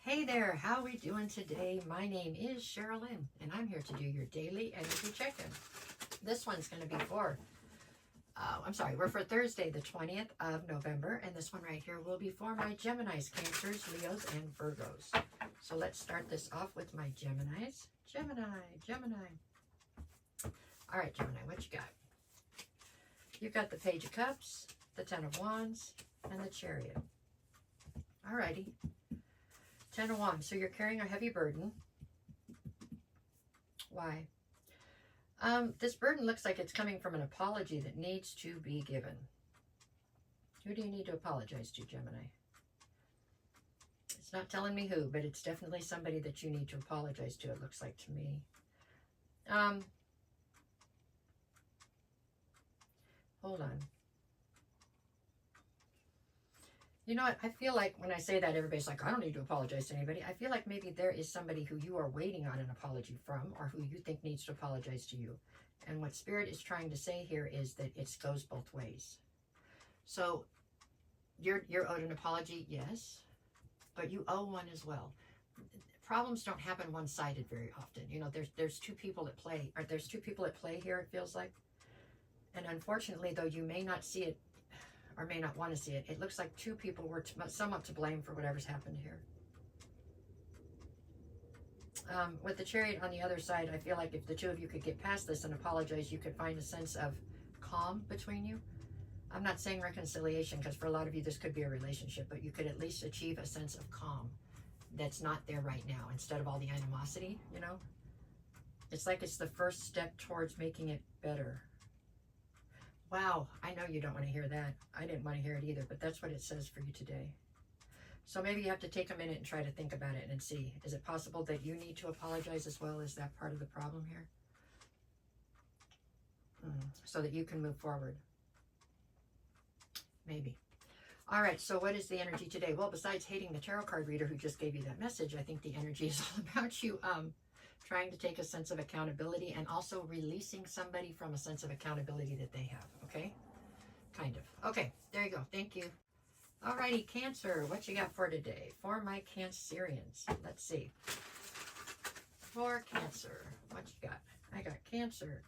Hey there, how we doing today? My name is Sherilyn, and I'm here to do your daily energy check-in. This one's going to be for, we're for Thursday, the 20th of November, and this one right here will be for my Geminis, Cancers, Leos, and Virgos. So let's start this off with my Geminis. Gemini. All right, Gemini, what you got? You've got the Page of Cups, the Ten of Wands, and the Chariot. Alrighty. 10 of Wands. So you're carrying a heavy burden. Why? This burden looks like it's coming from an apology that needs to be given. Who do you need to apologize to, Gemini? It's not telling me who, but it's definitely somebody that you need to apologize to, it looks like to me. Hold on. You know what? I feel like when I say that, everybody's like, I don't need to apologize to anybody. I feel like maybe there is somebody who you are waiting on an apology from, or who you think needs to apologize to you. And what Spirit is trying to say here is that it goes both ways. So you're owed an apology, yes, but you owe one as well. Problems don't happen one-sided very often. You know, there's two people at play, or there's two people at play here, it feels like. And unfortunately, though you may not see it, or may not want to see it, it looks like two people were somewhat to blame for whatever's happened here. With the Chariot on the other side, I feel like if the two of you could get past this and apologize, you could find a sense of calm between you. I'm not saying reconciliation, because for a lot of you this could be a relationship, but you could at least achieve a sense of calm that's not there right now, instead of all the animosity, you know? It's like it's the first step towards making it better. Wow, I know you don't want to hear that. I didn't want to hear it either, but that's what it says for you today. So maybe you have to take a minute and try to think about it and see, is it possible that you need to apologize as well? Is that part of the problem here? So that you can move forward. Maybe. All right, so what is the energy today? Well, besides hating the tarot card reader who just gave you that message, I think the energy is all about you trying to take a sense of accountability and also releasing somebody from a sense of accountability that they have, okay? Kind of. Okay, there you go. Thank you. Alrighty, Cancer, what you got for today? For my Cancerians. Let's see. For Cancer, what you got? I got Cancer.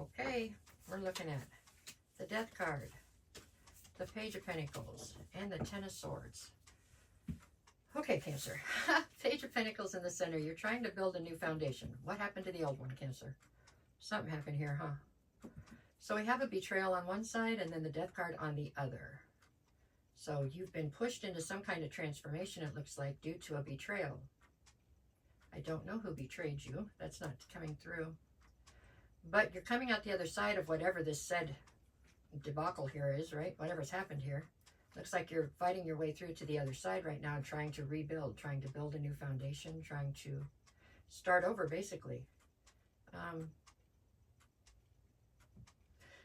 Okay, we're looking at the Death card, the Page of Pentacles, and the Ten of Swords. Okay, Cancer. Page of Pentacles in the center. You're trying to build a new foundation. What happened to the old one, Cancer? Something happened here, huh? So we have a betrayal on one side and then the Death card on the other. So you've been pushed into some kind of transformation, it looks like, due to a betrayal. I don't know who betrayed you. That's not coming through. But you're coming out the other side of whatever this said debacle here is, right? Whatever's happened here. Looks like you're fighting your way through to the other side right now, trying to rebuild, trying to build a new foundation, trying to start over, basically.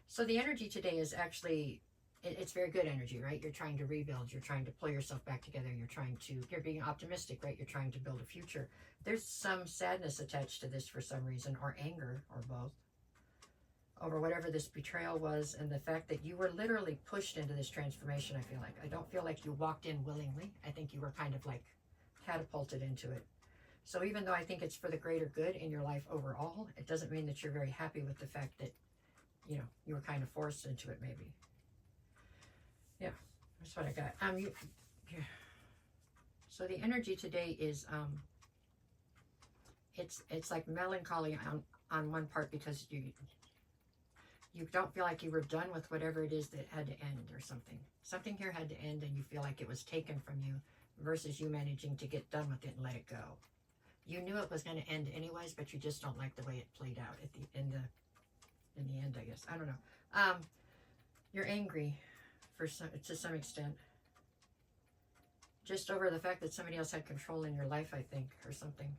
So the energy today is actually, it's very good energy, right? You're trying to rebuild. You're trying to pull yourself back together. You're being optimistic, right? You're trying to build a future. There's some sadness attached to this for some reason, or anger, or both, over whatever this betrayal was, and the fact that you were literally pushed into this transformation, I feel like. I don't feel like you walked in willingly. I think you were kind of like catapulted into it. So even though I think it's for the greater good in your life overall, it doesn't mean that you're very happy with the fact that, you know, you were kind of forced into it, maybe. Yeah, that's what I got. Yeah. So the energy today is, it's like melancholy on one part, because you don't feel like you were done with whatever it is that had to end, or something. Something here had to end and you feel like it was taken from you, versus you managing to get done with it and let it go. You knew it was going to end anyways, but you just don't like the way it played out at the end, I guess. I don't know. You're angry to some extent. Just over the fact that somebody else had control in your life, I think, or something.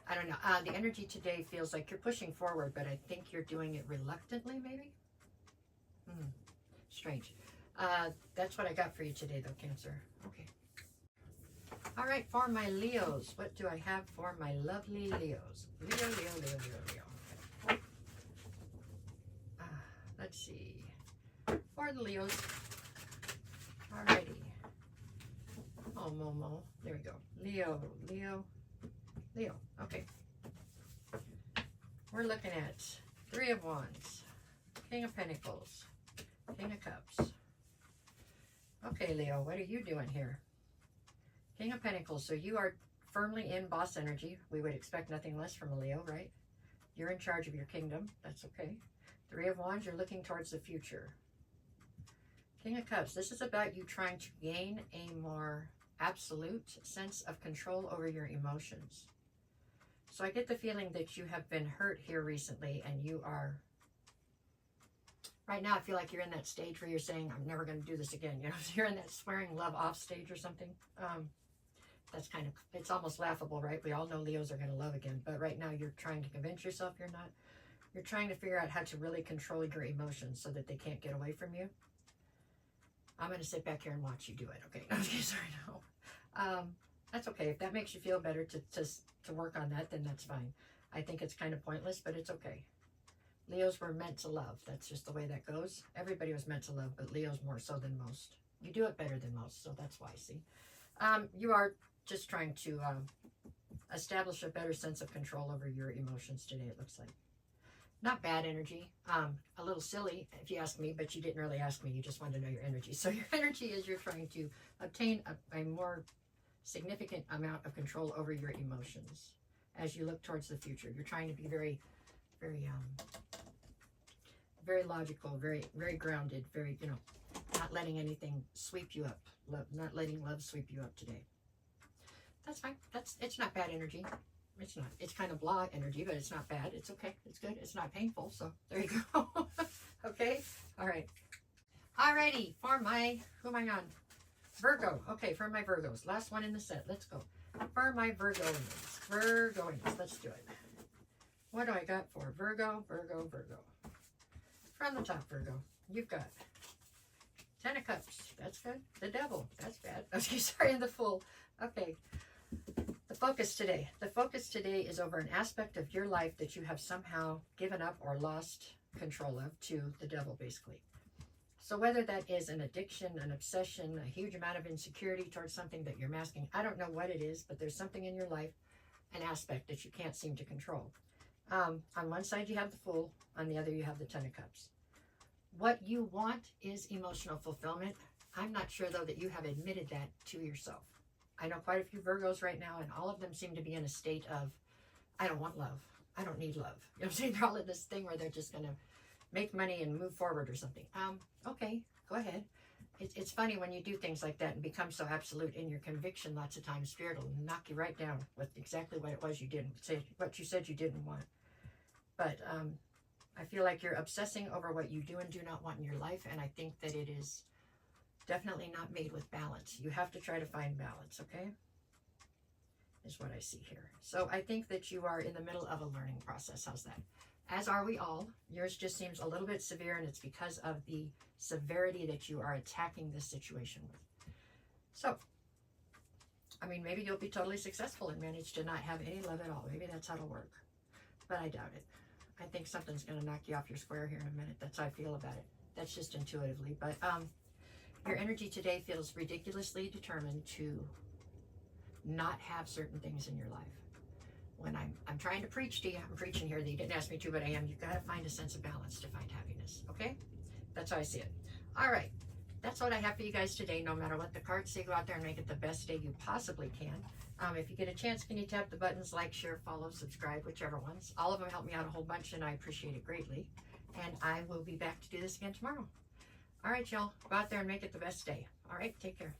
I don't know. The energy today feels like you're pushing forward, but I think you're doing it reluctantly, maybe? Strange. That's what I got for you today, though, Cancer. Okay. All right, for my Leos. What do I have for my lovely Leos? Leo. Okay. Let's see. For the Leos. Alrighty. Oh, Momo. There we go. Leo, Leo, Leo. Okay. We're looking at Three of Wands, King of Pentacles, King of Cups. Okay, Leo, what are you doing here? King of Pentacles. So you are firmly in boss energy. We would expect nothing less from a Leo, right? You're in charge of your kingdom. That's okay. Three of Wands, you're looking towards the future. King of Cups, this is about you trying to gain a more absolute sense of control over your emotions. So I get the feeling that you have been hurt here recently, and you are, right now I feel like you're in that stage where you're saying, I'm never going to do this again. You know, you're in that swearing love off stage or something. That's kind of, it's almost laughable, right? We all know Leos are going to love again, but right now you're trying to convince yourself you're not. You're trying to figure out how to really control your emotions so that they can't get away from you. I'm going to sit back here and watch you do it, okay? Okay, sorry, no. That's okay. If that makes you feel better to work on that, then that's fine. I think it's kind of pointless, but it's okay. Leos were meant to love. That's just the way that goes. Everybody was meant to love, but Leos more so than most. You do it better than most, so that's why, see? You are just trying to establish a better sense of control over your emotions today, it looks like. Not bad energy. A little silly, if you ask me, but you didn't really ask me. You just wanted to know your energy. So your energy is you're trying to obtain a more significant amount of control over your emotions as you look towards the future. You're trying to be very, very, very logical, very, very grounded, very, you know, not letting anything sweep you up. Not letting love sweep you up today. That's fine. It's not bad energy. It's not. It's kind of blah energy, but it's not bad. It's okay. It's good. It's not painful. So there you go. Okay. All right. Alrighty. For my, who am I on? Virgo. Okay. For my Virgos. Last one in the set. Let's go. For my Virgoians. Virgoians. Let's do it. What do I got for Virgo? Virgo. Virgo. From the top, Virgo. You've got Ten of Cups. That's good. The Devil. That's bad. Okay. Sorry. And the Fool. Okay. The focus today. The focus today is over an aspect of your life that you have somehow given up or lost control of to the devil, basically. So whether that is an addiction, an obsession, a huge amount of insecurity towards something that you're masking, I don't know what it is, but there's something in your life, an aspect that you can't seem to control. On one side you have the Fool, on the other you have the Ten of Cups. What you want is emotional fulfillment. I'm not sure, though, that you have admitted that to yourself. I know quite a few Virgos right now, and all of them seem to be in a state of, I don't want love. I don't need love. You know what I'm saying? They're all in this thing where they're just going to make money and move forward or something. Okay, go ahead. It's funny when you do things like that and become so absolute in your conviction. Lots of times, Spirit will knock you right down with exactly what it was you didn't say, what you said you didn't want. But I feel like you're obsessing over what you do and do not want in your life, and I think that it is definitely not made with balance. You have to try to find balance, okay? Is what I see here. So I think that you are in the middle of a learning process. How's that? As are we all. Yours just seems a little bit severe, and it's because of the severity that you are attacking this situation with. So, I mean, maybe you'll be totally successful and manage to not have any love at all. Maybe that's how it'll work. But I doubt it. I think something's going to knock you off your square here in a minute. That's how I feel about it. That's just intuitively. But your energy today feels ridiculously determined to not have certain things in your life. When I'm trying to preach to you, I'm preaching here. You didn't ask me to, but I am. You've got to find a sense of balance to find happiness, okay? That's how I see it. All right. That's what I have for you guys today. No matter what the cards say, go out there and make it the best day you possibly can. If you get a chance, can you tap the buttons like, share, follow, subscribe, whichever ones. All of them help me out a whole bunch, and I appreciate it greatly. And I will be back to do this again tomorrow. All right, y'all. Go out there and make it the best day. All right. Take care.